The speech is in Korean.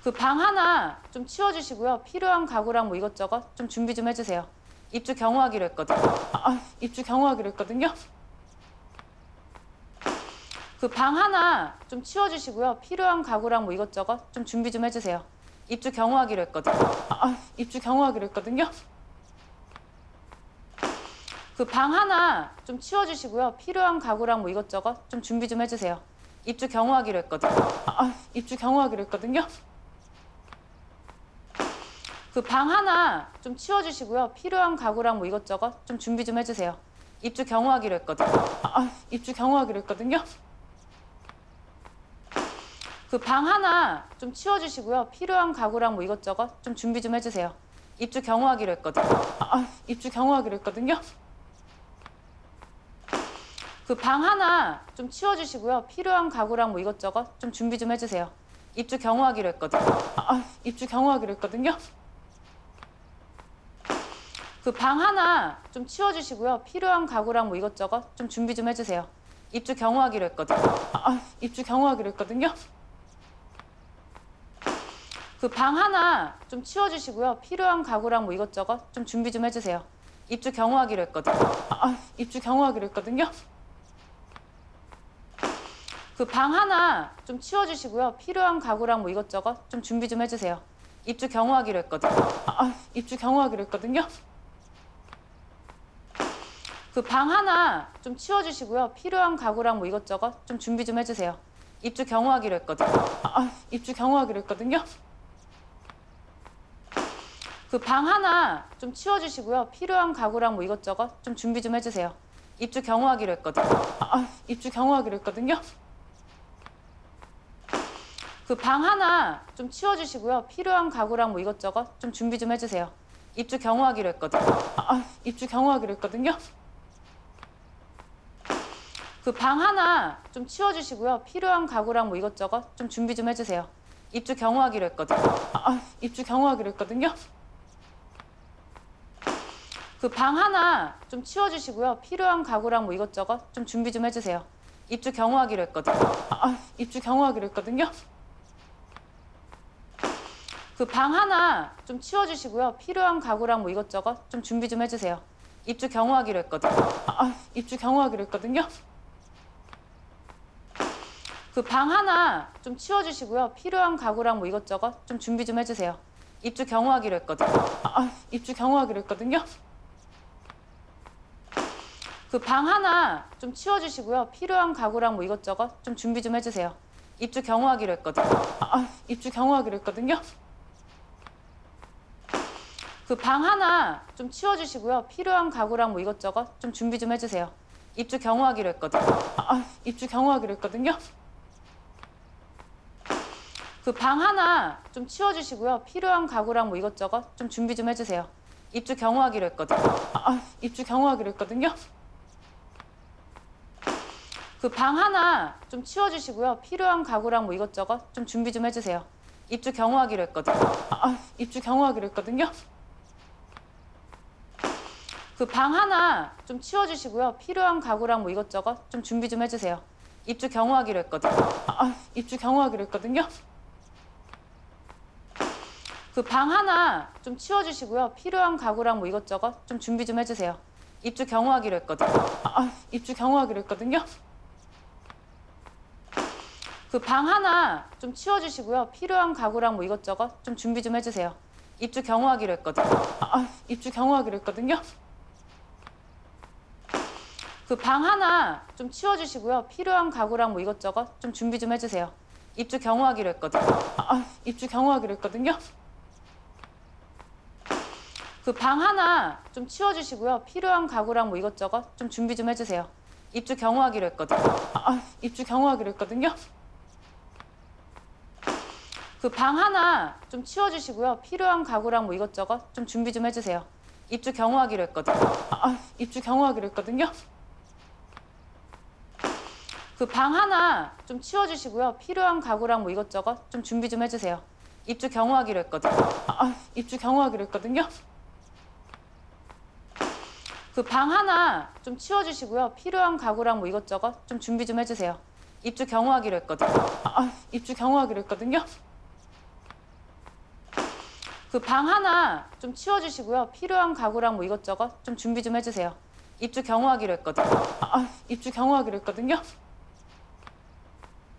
그 방 하나 좀 치워주시고요. 필요한 가구랑 뭐 이것저것 좀 준비 좀 해주세요. 입주 경호하기로 했거든요. 입주 경호하기로 했거든요. 그 방 하나 좀 치워주시고요. 필요한 가구랑 뭐 이것저것 좀 준비 좀 해주세요. 입주 경호하기로 했거든요. 입주 경호하기로 했거든요. 그 방 하나 좀 치워주시고요. 필요한 가구랑 뭐 이것저것 좀 준비 좀 해주세요. 입주 경호하기로 했거든요. 입주 경호하기로 했거든요. 그 방 하나 좀 치워주시고요. 필요한 가구랑 뭐 이것저것 좀 준비 좀 해주세요. 입주 경호하기로 했거든요. 입주 경호하기로 했거든요. 그 방 하나 좀 치워주시고요. 필요한 가구랑 뭐 이것저것 좀 준비 좀 해주세요. 입주 경호하기로 했거든요. 입주 경호하기로 했거든요. 그 방 하나 좀 치워주시고요. 필요한 가구랑 뭐 이것저것 좀 준비 좀 해주세요. 입주 경호하기로 했거든요. 입주 경호하기로 했거든요. 그 방 하나 좀 치워주시고요. 필요한 가구랑 뭐 이것저것 좀 준비 좀 해주세요. 입주 경호하기로 했거든요. 입주 경호하기로 했거든요. 그 방 하나 좀 치워주시고요. 필요한 가구랑 뭐 이것저것 좀 준비 좀 해주세요. 입주 경호하기로 했거든요. 입주 경호하기로 했거든요. 그 방 하나 좀 치워주시고요. 필요한 가구랑 뭐 이것저것 좀 준비 좀 해주세요. 입주 경호하기로 했거든요. 입주 경호하기로 했거든요. 그 방 하나 좀 치워주시고요. 필요한 가구랑 뭐 이것저것 좀 준비 좀 해주세요. 입주 경호하기로 했거든요. 입주 경호하기로 했거든요. 그 방 하나 좀 치워주시고요. 필요한 가구랑 뭐 이것저것 좀 준비 좀 해주세요. 입주 경호하기로 했거든요. 입주 경호하기로 했거든요. 그 방 하나 좀 치워주시고요. 필요한 가구랑 뭐 이것저것 좀 준비 좀 해주세요. 입주 경호하기로 했거든요. 입주 경호하기로 했거든요. 그 방 하나 좀 치워주시고요. 필요한 가구랑 뭐 이것저것 좀 준비 좀 해주세요. 입주 경호하기로 했거든요. 입주 경호하기로 했거든요. 그 방 하나 좀 치워주시고요. 필요한 가구랑 뭐 이것저것 좀 준비 좀 해주세요. 입주 경호하기로 했거든요. 입주 경호하기로 했거든요. 그 방 하나 좀 치워주시고요. 필요한 가구랑 뭐 이것저것 좀 준비 좀 해주세요. 입주 경호하기로 했거든요. 입주 경호하기로 했거든요. 그 방 하나 좀 치워주시고요. 필요한 가구랑 뭐 이것저것 좀 준비 좀 해주세요. 입주 경호하기로 했거든요. 입주 경호하기로 했거든요. 그 방 하나 좀 치워주시고요. 필요한 가구랑 뭐 이것저것 좀 준비 좀 해주세요. 입주 경호하기로 했거든요. 입주 경호하기로 했거든요. 그 방 하나 좀 치워주시고요. 필요한 가구랑 뭐 이것저것 좀 준비 좀 해주세요. 입주 경호하기로 했거든요. 입주 경호하기로 했거든요. 그 방 하나 좀 치워주시고요. 필요한 가구랑 뭐 이것저것 좀 준비 좀 해주세요. 입주 경호하기로 했거든요. 입주 경호하기로 했거든요. 그 방 하나 좀 치워주시고요. 필요한 가구랑 뭐 이것저것 좀 준비 좀 해주세요. 입주 경호하기로 했거든요. 입주 경호하기로 했거든요. 그 방 하나 좀 치워주시고요. 필요한 가구랑 뭐 이것저것 좀 준비 좀 해주세요. 입주 경호하기로 했거든요. 입주 경호하기로 했거든요. 그 방 하나 좀 치워주시고요. 필요한 가구랑 뭐 이것저것 좀 준비 좀 해주세요. 입주 경호하기로 했거든요. 입주 경호하기로 했거든요. 그 방 하나 좀 치워주시고요. 필요한 가구랑 뭐 이것저것 좀 준비 좀 해주세요. 입주 경호하기로 했거든요. 입주 경호하기로 했거든요. 그 방 하나 좀 치워주시고요. 필요한 가구랑 뭐 이것저것 좀 준비 좀 해주세요. 입주 경호하기로 했거든요. 입주 경호하기로 했거든요. 그 방 하나 좀 치워주시고요. 필요한 가구랑 뭐 이것저것 좀 준비 좀 해주세요. 입주 경호하기로 했거든요. 입주 경호하기로 했거든요. 그 방 하나 좀 치워주시고요. 필요한 가구랑 뭐 이것저것 좀 준비 좀 해주세요. 입주 경호하기로 했거든요. 입주 경호하기로 했거든요. 그 방 하나 좀 치워주시고요. 필요한 가구랑 뭐 이것저것 좀 준비 좀 해주세요. 입주 경호하기로 했거든요. 입주 경호하기로 했거든요. 그 방 하나 좀 치워주시고요. 필요한 가구랑 뭐 이것저것 좀 준비 좀 해주세요. 입주 경호하기로 했거든요. 입주 경호하기로 했거든요. 그 방 하나 좀 치워주시고요. 필요한 가구랑 뭐 이것저것 좀 준비 좀 해주세요. 입주 경호하기로 했거든요. 입주 경호하기로 했거든요.